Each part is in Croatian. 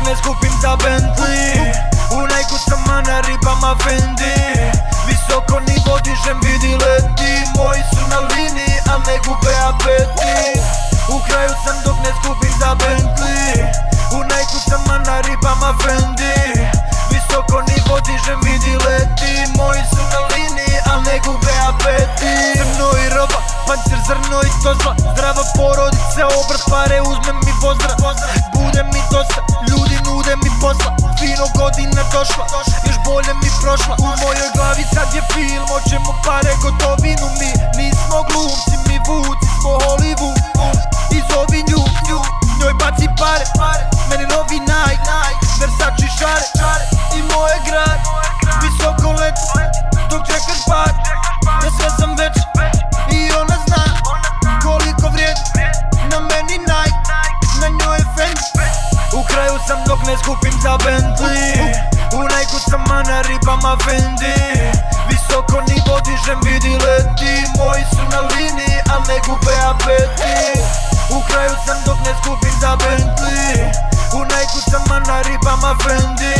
ne skupim za Bentley. U Nike-u sam a na ribama Fendi. Visoko nivo dižem, vidi leti. Moji su na liniji, al ne gube apeti. U kraju sam dok ne skupim za Bentley. U Nike-u sam a na ribama Fendi. Visoko nivo dižem, vidi leti. Moji su na liniji, al ne gube apeti. Zrno i roba, pancir, zrno i tozla. Zdrava porodica, obraz, pare, uzmem mi pozdrav. Bude mi dosta, ljudi nude mi posla. Fino godina došla, još bolje mi prošla. U mojoj glavi sad je film, hoćemo pare, gotovinu mi. Nismo glumci, mi vuci smo Hollywood. I zovi nju, njoj baci pare. Meni novi Nike, Versace šare. I moj grad, visoko let. Dok čekaš pad, da sve sam već. I ona zna koliko vrijedi. Na meni Nike, na njoj je Fendi. U kraju sam dok ne skupim za Bentley. U Nike-u sam a na ribama Fendi. Visoko nivo dižem, vidi leti. Moji su na liniji, al ne gube apeti. U kraju sam dok ne skupim za Bentley. U Nike-u sam a na ribama Fendi.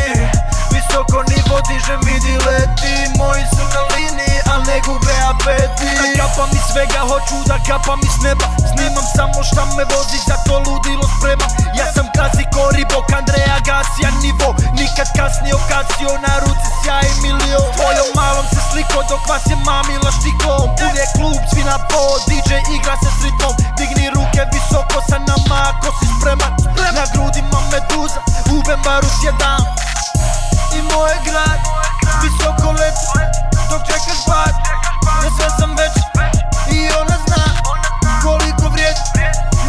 Visoko nivo dižem, vidi leti. Moji su na liniji, al ne gube apeti. Da kapam iz svega, hoću da kapam iz neba. Snimam samo šta me vozi, zato ludilo spremam. Ja sam klasiko, Ribok, Andreja Gasija nivo. Nikad kasnije okasio, na ruci sjaj milion. Tvojom malom se sliko, dok vas je mamila štiklom. Pun je klub, svi na pod, DJ igra se s ritmom. Digni ruke visoko sa nama, ako si spreman. Na grudima meduza, u Bembaru sjedam. I moj grad, visoko let. Dok čekaš pad, da sve sam već. I ona zna koliko vrijedi.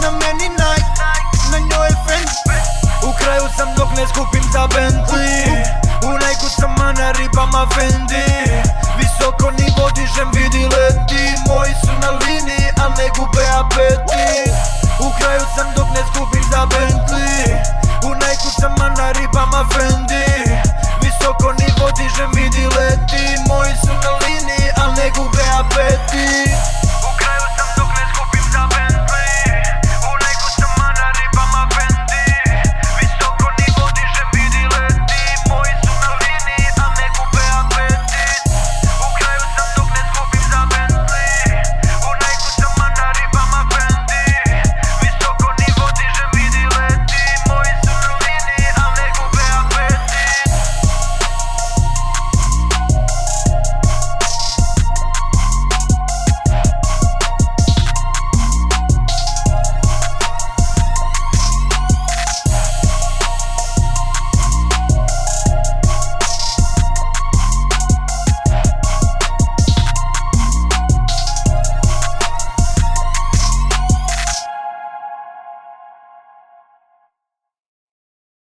Na meni Nike, na njoj je Fendi. U kraju sam dok ne skupim za Bentley. U Nike-u sam a na ribama Fendi.